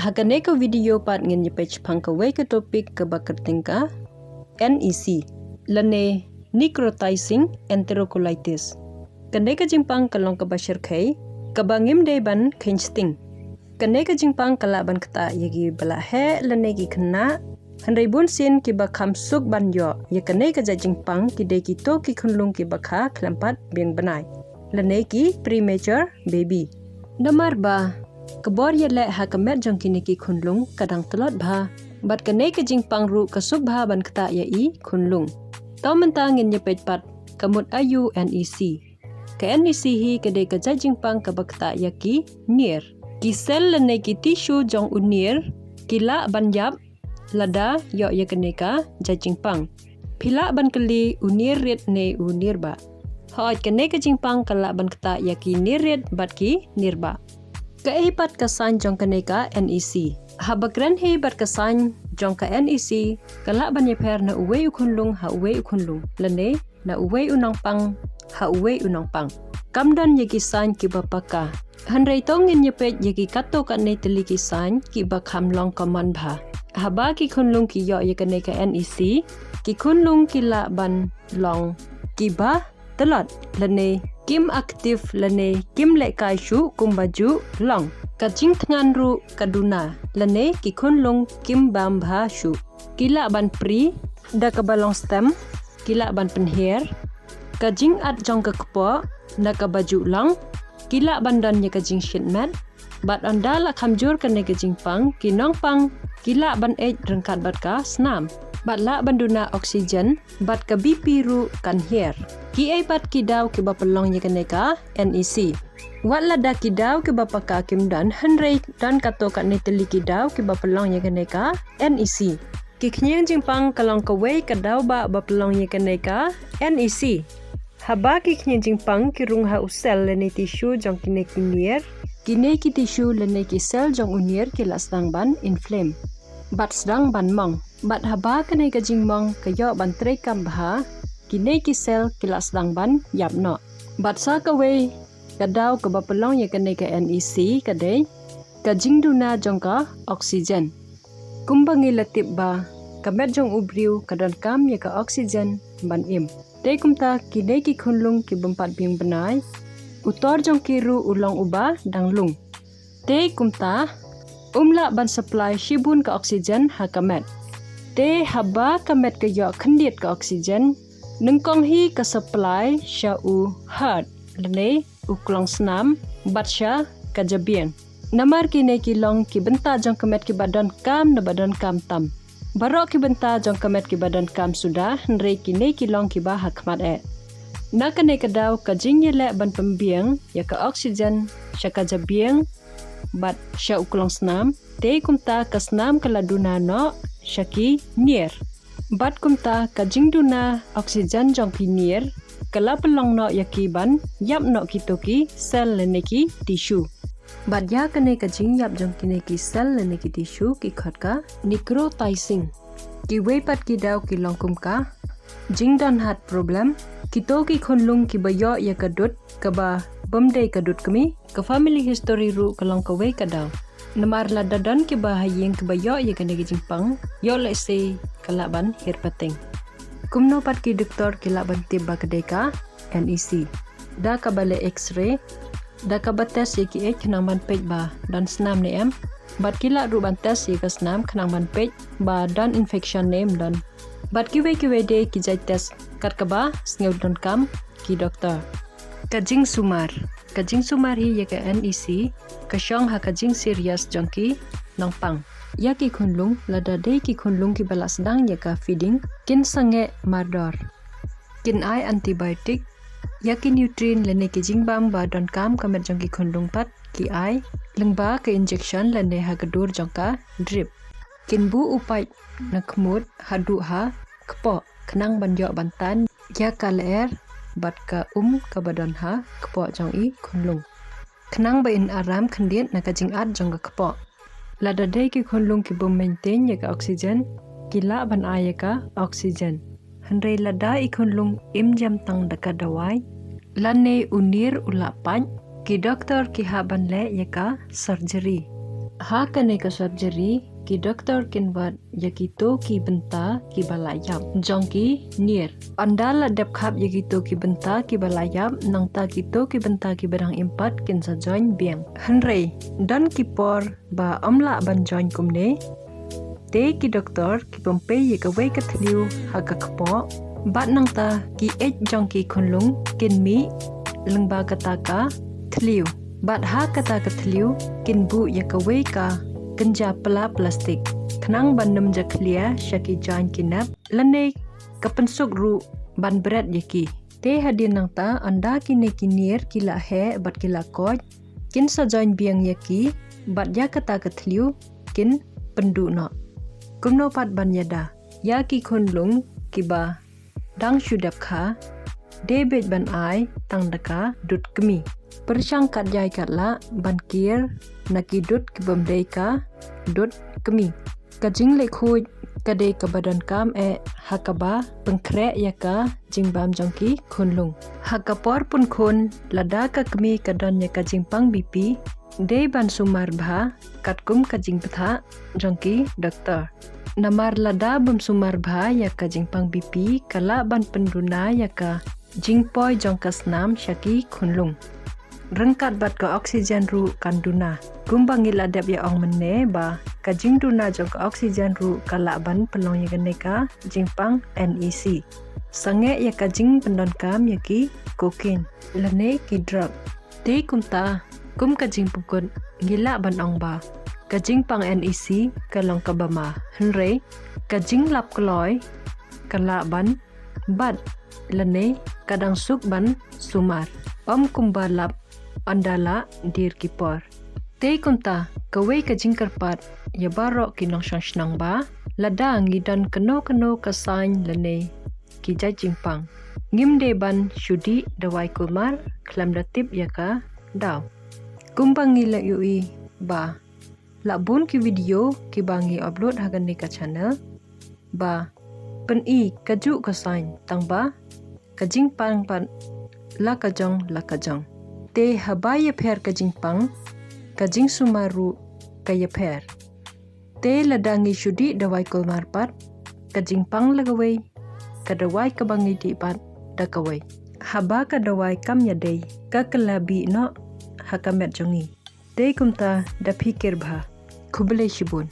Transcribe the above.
Hakane ko video pat ngin ye page pangkawe ke topik ke bakertingka NEC lane necrotizing enterocolitis. Kande ka jingpang kalong ka bashir kai kabangim de ban kinsting. Kande ka jingpang kalaban kata yegi bala he lane gi kena handai bun sin ki bakam suk ban yo ye kane ka jingpang ki de ki to ki khunlung ki bakha klampat beng banai lane ki premature baby. Namar ba Kebor ye lek ha kemet jong kini ki khunlung kadang telot bha bat kane ke jingpang ru kasuk bha ban kata ye i khunlung taw mentang ngin ye pet pat kamut ayu NEC ke NEC hi kede ke jingpang ka bakta ye ki near ki sel lene ki tissue jong unir kila ban yap lada yo ye kene ka jingpang pila ban keli unir ret ne unir ba hoi kene ke jingpang kala ban kata ye ki niret bat ki nirba Kaipat kasan jong kaneka NEC. Habagran he bat kasan jong ka NEC kala ban ye per na uwe ukunlung ha uwe ukunlung lane na uwe unang pang ha uwe unang pang. Kamdan ye kisan ki bapaka. Hanray tongin ye pet ye ki kato ka ne teli kisan ki bakham long kaman bha. Haba ki kunlung ki yo ye kaneka NEC ki kunlung ki la ban long ki ba telot lane kim aktif lane kim le kai shu kum baju long kajing tngan ru kaduna lane ki khunlung kim bam bha shu kila ban pri da ka balong stem kila ban penher kajing at jong ka kpo na ka baju long kila ban dan ye kajing shitmat bat anda la khamjur ka ne kajing pang ki nong pang kila ban ej rengkat bat ka snam bat la banduna oksigen bat ka BP ru kan her ki ai bat ki daw ki bapalong ye kaneka NEC wat la da ki daw ki bapaka kim dan hanrei dan kato ka ne teli ki daw ki bapalong ye kaneka NEC ki khnyeng jingpang kalong ka wei ka daw ba bapalong ye kaneka NEC haba ki khnyeng jingpang ki rung ha usel le ne tissue jong kine kinyer kine ki tissue le ne ki sel jong unyer ki lasdang ban inflame bat sedang ban mong bat haba kene ka jingmong kayo ban tre kam bha kine ki sel kilas dang ban yap no bat sa ka we kadaw ka bapalong ye kene ka NEC kade ka jingduna jongka oksigen kumbangi latip ba kamet jong ubriu kadan kam ye ka oksigen ban im te kumta kine ki khunlung ki bempat bing benai utor jong kiru ulong uba danglung te kumta umla ban supply shibun ka oksigen ha kamet te haba kamet ka yo khandit ka oksigen nengkong hi ka supply sha u hard lene uklong snam batsha ka jabian namar kine ki long ki benta jong kamet ki badan kam na badan kam tam barok ki benta jong kamet ki badan kam sudah nre kine ki long ki ba hakmat e na kane ka daw ka jingyele ban pembiang ya ka oksigen sha ka jabiang bat sha uklong snam te kumta ka snam kaladuna no shaki nier bat kumta ka jingduna oksigen jong pi nier kala pelong no yakiban yap no kitoki sel leneki tissue bat ya kane ka jing yap jong kine ki sel leneki tissue ki khatka necrotizing ki weipat ki daw ki longkum ka jingdan hat problem kitoki khunlung ki bayo ya kadut kaba bamdei kadut kami ka family history ru kalong ka wei kadaw namar la dadan ki bahayeng ki bayo ya kane ki jingpang yo le se kalaban hirpating kumno pat ki doktor ki laban tiba kedeka NEC da ka bale x-ray da ka bates ye ki ek nang ban pej ba dan snam ne em bat kila ru ban tes ye ka snam khnang ban pej ba dan infection name dan bat ki we de ki jai test kat ka ba sngew don kam ki doktor kajing sumar hi ye ka NEC ka syong ha kajing serious jongki nongpang ya ki khunlung lada de ki khunlung ki balas dang ya ka feeding kin sange mardor kin ai antibiotic ya ki nutrient lene ki jingbam ba don kam kamet jong ki khunlung pat ki ai lengba ka injection lene ha gadur jong ka drip kin bu upai na khmut hadu ha kpo khnang banjo bantan ya ka ler bat ka ka badan ha kpo jong i khunlung khnang ba in aram khandiet na ka jing at jong ka kpo lada de ki khunlung ki bom maintain ya ka oksigen kila ban aya ka oksigen hanrei lada i khunlung im jam tang daka dawai lane unir ula pany ki doktor ki haban le ya ka surgery Ha kane ka surgery ki doktor kin wat yakito ki benta ki balayap jongki near andala dep khap yakito ki benta ki balayap nang ta kito ki benta ki berang impat kin sa join biang hanrei dan ki por ba amla ban join kumne te ki doktor ki pompe ye ka wei ka thliu ha ka khpo bat nang ta ki jongki khunlung kin mi lengba kata ka thliu bat ha kata ka thliu kin bu ya ka wei ka kenja pela plastik kenang bandem ja clear syaki join kinap lene kapensuk ru ban berat yaki te hadin nang ta anda kine kinir kila he bat kila koj kin sa join biang yaki bat ya kata ka thliu kin pendu no kumno pat ban yada ya ki khunlung kiba dang syudap kha debet ban ai tang daka dut kemi persang kat jai katla ban kir nakidut kibam deika dut kemi kajing le khuj kade ka badan kam hakaba pengkrek yaka jingbam jongki khunlung hakapor pun khun lada ka kemi kadan yaka jingpang BP de ban sumar bha katkum kajing patha jongki doktor namar lada bam sumar bha yaka jingpang BP kala ban penduna yaka jingpoi jongkas nam syaki khunlung rengkat bat ke oksigen ru kanduna gumbangil adab ya ong mene ba ka jingduna jong ke oksigen ru kala ban pelong ya ganeka jingpang NEC sange ya ka jing pendon kam yaki kokain lene ki drug te kumta kum ka jing pukun gila ban ong ba ka jingpang NEC kalong kabama henre ka jing lap kloy kala ban bat lene kadang suk ban sumar kumbalap andala dir kipor te kumta kawai ka jingkarpat ya barok kinong shnang ba lada ngidan keno kasain lene ki jingpang ngimde ban syudi dawai kumar klam datip yaka daw kumbangi la yui ba labun ki video ki bangi upload hagan ni ka channel ba pen i kaju kasain tang ba kajingpang pan la kajong te habaya pher kajingpang kajing sumaru kaya pher te ladangi syudi dawai ko marpat kajingpang lagawai kadawai kabangi dipat dakawai haba kadawai kam yadai kakalabi no hakamet jongi te kumta da pikir bha khubale shibun